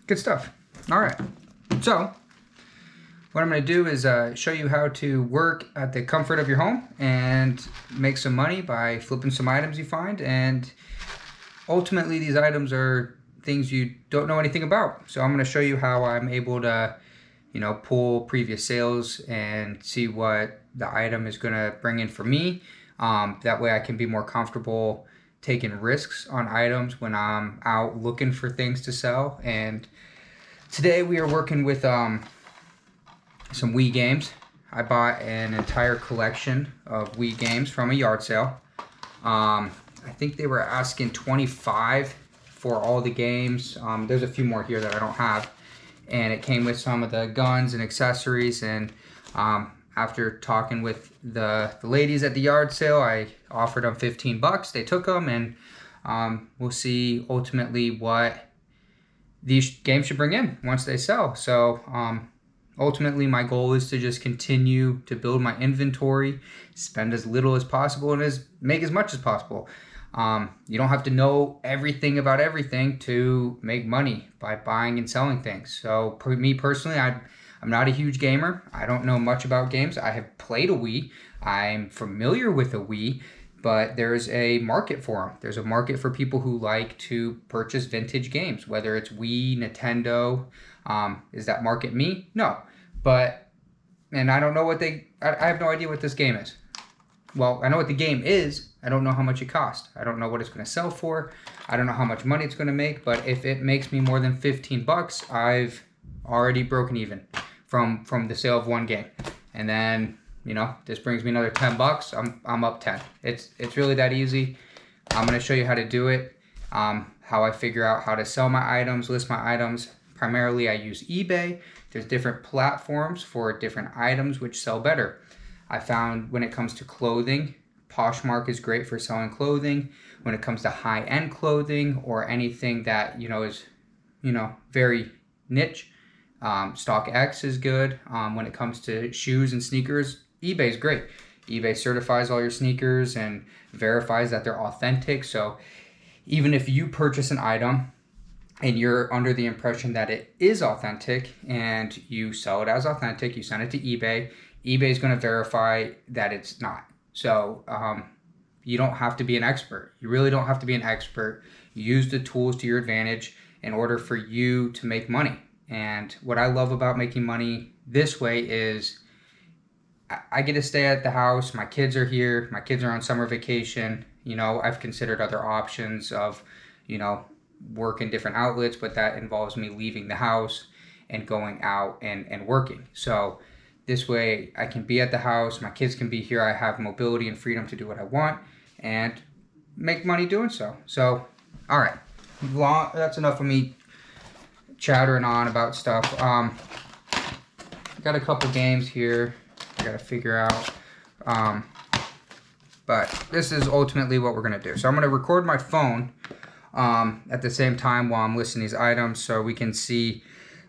Good stuff. All right. So what I'm going to do is show you how to work at the comfort of your home and make some money by flipping some items you find. And ultimately, these items are things you don't know anything about. So I'm going to show you how I'm able to, pull previous sales and see what the item is going to bring in for me. That way I can be more comfortable taking risks on items when I'm out looking for things to sell. And today we are working with some Wii games. I bought an entire collection of Wii games from a yard sale. I think they were asking $25 for all the games. There's a few more here that I don't have. And it came with some of the guns and accessories. And after talking with the ladies at the yard sale, I offered them 15 bucks. They took them, and we'll see ultimately what these games should bring in once they sell. So ultimately, my goal is to just continue to build my inventory, spend as little as possible, and make as much as possible. You don't have to know everything about everything to make money by buying and selling things. So for me personally, I'm not a huge gamer. I don't know much about games. I have played a Wii. I'm familiar with a Wii, but there's a market for them. There's a market for people who like to purchase vintage games, whether it's Wii, Nintendo. Is that market me? No. And I don't know I have no idea what this game is. Well, I know what the game is. I don't know how much it costs. I don't know what it's going to sell for. I don't know how much money it's going to make, but if it makes me more than 15 bucks, I've already broken even from the sale of one game. And then, this brings me another 10 bucks. I'm up 10. It's really that easy. I'm going to show you how to do it, how I figure out how to sell my items, list my items. Primarily, I use eBay. There's different platforms for different items which sell better. I found when it comes to clothing, Poshmark is great for selling clothing. When it comes to high-end clothing or anything that, is, very niche, StockX is good. When it comes to shoes and sneakers, eBay is great. eBay certifies all your sneakers and verifies that they're authentic. So even if you purchase an item and you're under the impression that it is authentic and you sell it as authentic, you send it to eBay, eBay is going to verify that it's not. So you don't have to be an expert. You really don't have to be an expert. Use the tools to your advantage in order for you to make money. And what I love about making money this way is I get to stay at the house. My kids are here. My kids are on summer vacation. I've considered other options of, work in different outlets, but that involves me leaving the house and going out and working. So this way I can be at the house. My kids can be here. I have mobility and freedom to do what I want and make money doing so. So, all right. That's enough of me chattering on about stuff. I got a couple games here I got to figure out. But this is ultimately what we're going to do. So I'm going to record my phone at the same time while I'm listing these items so we can see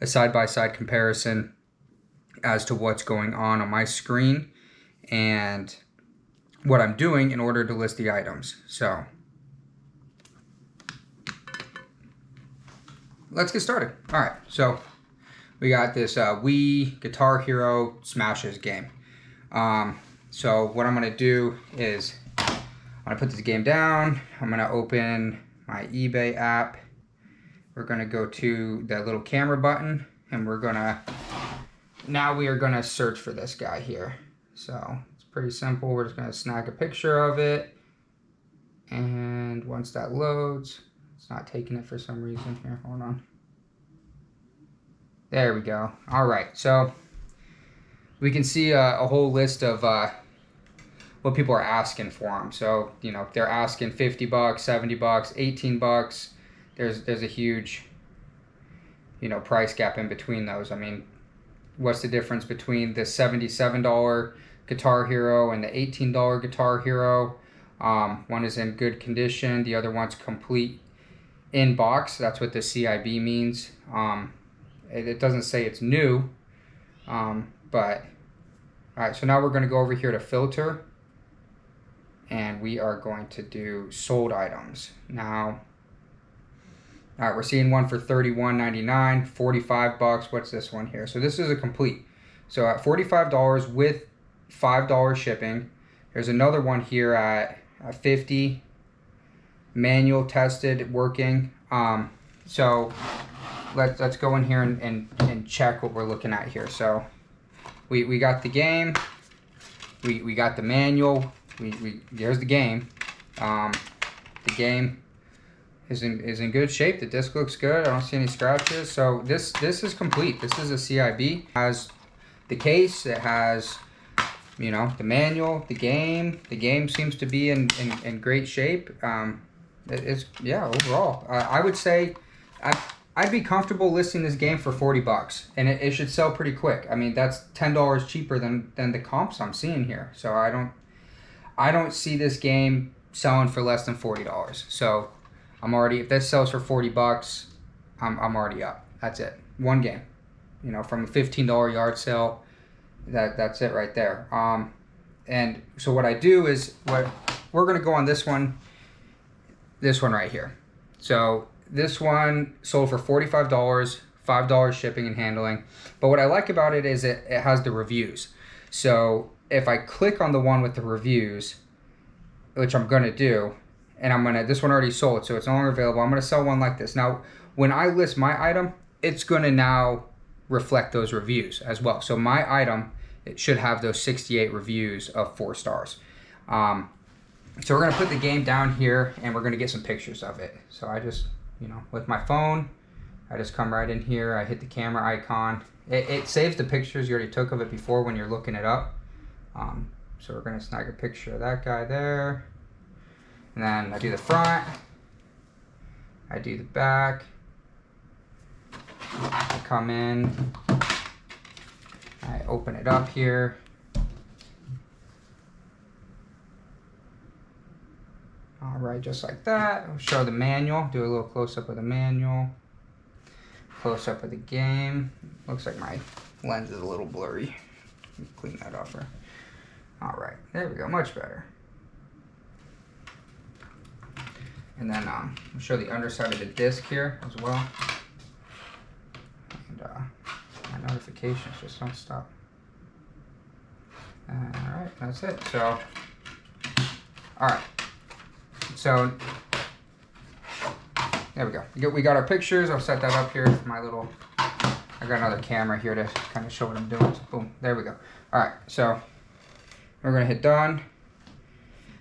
a side-by-side comparison as to what's going on my screen and what I'm doing in order to list the items. So let's get started. All right, so we got this Wii Guitar Hero Smashes game. So what I'm gonna do is I'm gonna put this game down. I'm gonna open my eBay app. We're gonna go to that little camera button and now we are gonna search for this guy here. So it's pretty simple. We're just gonna snag a picture of it. And once that loads, it's not taking it for some reason here. Hold on. There we go. All right, so we can see a whole list of what people are asking for them. So, they're asking 50 bucks, 70 bucks, 18 bucks. There's a huge, price gap in between those. I mean, what's the difference between the $77 Guitar Hero and the $18 Guitar Hero? One is in good condition. The other one's complete in box. That's what the CIB means. It doesn't say it's new, but all right. So now we're going to go over here to filter, and we are going to do sold items. Now, All right, we're seeing one for $31.99, 45 bucks. What's this one here? So this is a complete. So at $45 with $5 shipping. There's another one here at 50, manual, tested, working. So let's go in here and check what we're looking at here. So we got the game, we got the manual, there's the game. The game is in good shape. The disc looks good. I don't see any scratches. So this is complete. This is a CIB. It has the case. It has, you know, the manual, the game. The game seems to be in great shape. It's, yeah, overall, I would say I'd be comfortable listing this game for 40 bucks, and it should sell pretty quick. I mean, that's $10 cheaper than the comps I'm seeing here. So I don't see this game selling for less than $40. So I'm already, if this sells for 40 bucks, I'm already up. That's it. One game, you know, from a $15 yard sale. That's it right there. And so what I do is, we're gonna go on this one right here. So this one sold for $45, $5 shipping and handling. But what I like about it is it has the reviews. So if I click on the one with the reviews, which I'm gonna do, and this one already sold, so it's no longer available. I'm gonna sell one like this. Now, when I list my item, it's gonna now reflect those reviews as well. So my item, it should have those 68 reviews of 4 stars. So we're gonna put the game down here and we're gonna get some pictures of it. So I just, you know, with my phone, I just come right in here, I hit the camera icon. It saves the pictures you already took of it before when you're looking it up. So we're gonna snag a picture of that guy there. And then I do the front, I do the back, I come in, I open it up here. All right, just like that. I'll show the manual, do a little close-up of the manual, close-up of the game. Looks like my lens is a little blurry. Clean that off here. All right, there we go, much better. And then I'll show the underside of the disc here as well. And my notifications just don't stop. All right, that's it. So, all right. So, there we go. We got our pictures. I'll set that up here with my little, I got another camera here to kind of show what I'm doing. So boom, there we go. All right, so we're gonna hit done.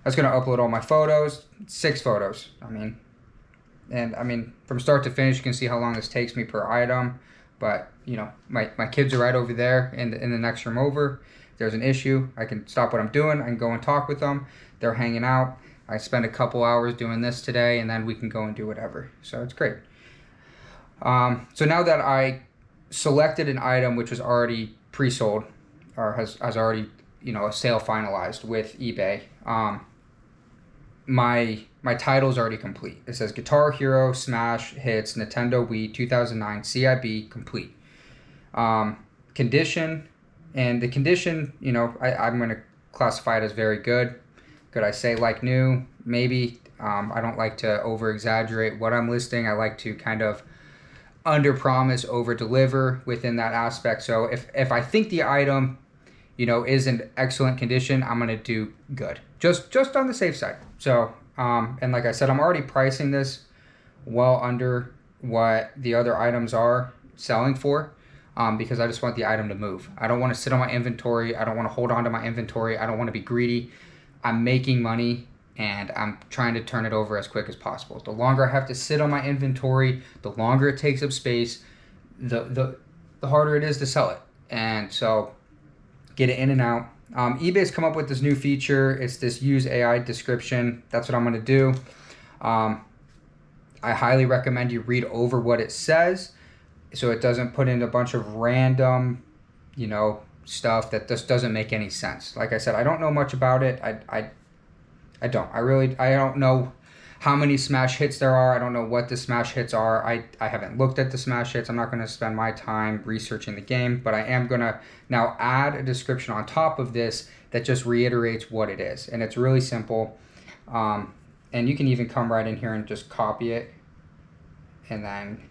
That's gonna upload all my photos, 6 photos. I mean, from start to finish, you can see how long this takes me per item. But you know, my kids are right over there in the next room over. If there's an issue, I can stop what I'm doing. I can go and talk with them. They're hanging out. I spend a couple hours doing this today, and then we can go and do whatever. So it's great. So now that I selected an item which was already pre-sold, or has already, you know, a sale finalized with eBay, my title's already complete. It says Guitar Hero Smash Hits Nintendo Wii 2009 CIB complete. Condition, and the condition, you know, I'm going to classify it as very good. Could I say like new? Maybe. I don't like to over exaggerate what I'm listing. I like to kind of under promise, over deliver within that aspect. So if I think the item, you know, is in excellent condition, I'm gonna do good. Just on the safe side. So and like I said, I'm already pricing this well under what the other items are selling for, because I just want the item to move. I don't want to sit on my inventory. I don't want to hold on to my inventory. I don't want to be greedy. I'm making money and I'm trying to turn it over as quick as possible. The longer I have to sit on my inventory, the longer it takes up space, the harder it is to sell it. And so get it in and out. eBay's come up with this new feature. It's this use AI description. That's what I'm going to do. I highly recommend you read over what it says so it doesn't put in a bunch of random, you know, stuff that just doesn't make any sense. Like I said, I don't know much about it. I don't know how many smash hits there are. I don't know what the smash hits are. I haven't looked at the smash hits. I'm not going to spend my time researching the game, but I am going to now add a description on top of this that just reiterates what it is. And it's really simple. And you can even come right in here and just copy it And then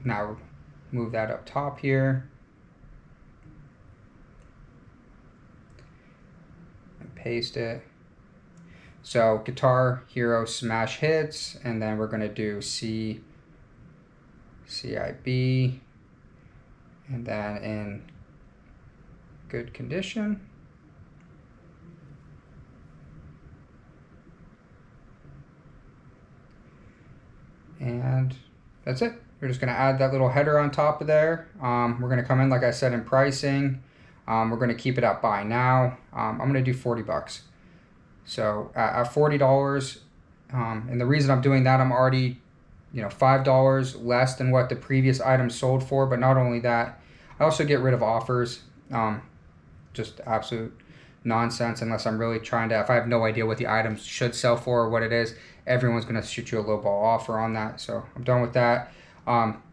now move that up top here. And paste it. So Guitar Hero Smash Hits, and then we're gonna do C, CIB, and then in good condition. And that's it. We're just gonna add that little header on top of there. We're gonna come in, like I said, in pricing. We're gonna keep it at buy now. I'm gonna do 40 bucks. So at $40, and the reason I'm doing that, I'm already, $5 less than what the previous item sold for. But not only that, I also get rid of offers. Just absolute nonsense, unless I'm really trying to, if I have no idea what the items should sell for or what it is, everyone's going to shoot you a lowball offer on that. So I'm done with that.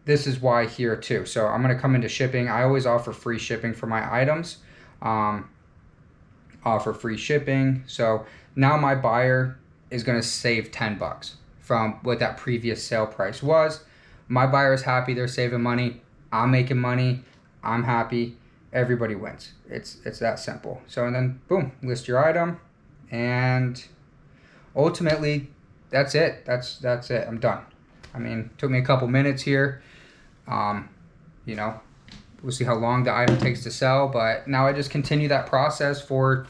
This is why here too. So I'm going to come into shipping. I always offer free shipping for my items. Offer free shipping. So now my buyer is going to save 10 bucks from what that previous sale price was. My buyer is happy. They're saving money. I'm making money. I'm happy. Everybody wins. It's that simple. So, and then boom, list your item, and ultimately that's it. That's it. I'm done. I mean, it took me a couple minutes here. We'll see how long the item takes to sell, but now I just continue that process for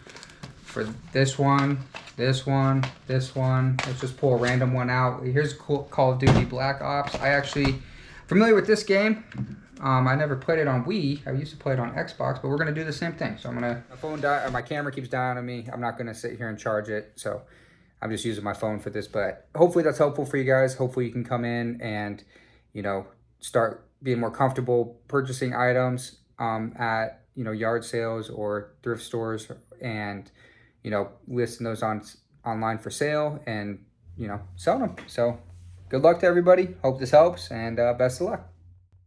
this one, this one, this one. Let's just pull a random one out. Here's Call of Duty Black Ops. I actually familiar with this game. I never played it on Wii. I used to play it on Xbox, but we're gonna do the same thing. So I'm gonna, my phone died, or my camera keeps dying on me. I'm not gonna sit here and charge it. So I'm just using my phone for this, but hopefully that's helpful for you guys. Hopefully you can come in and, start being more comfortable purchasing items at, yard sales or thrift stores, and, listing those online for sale, and, selling them. So good luck to everybody. Hope this helps, and best of luck.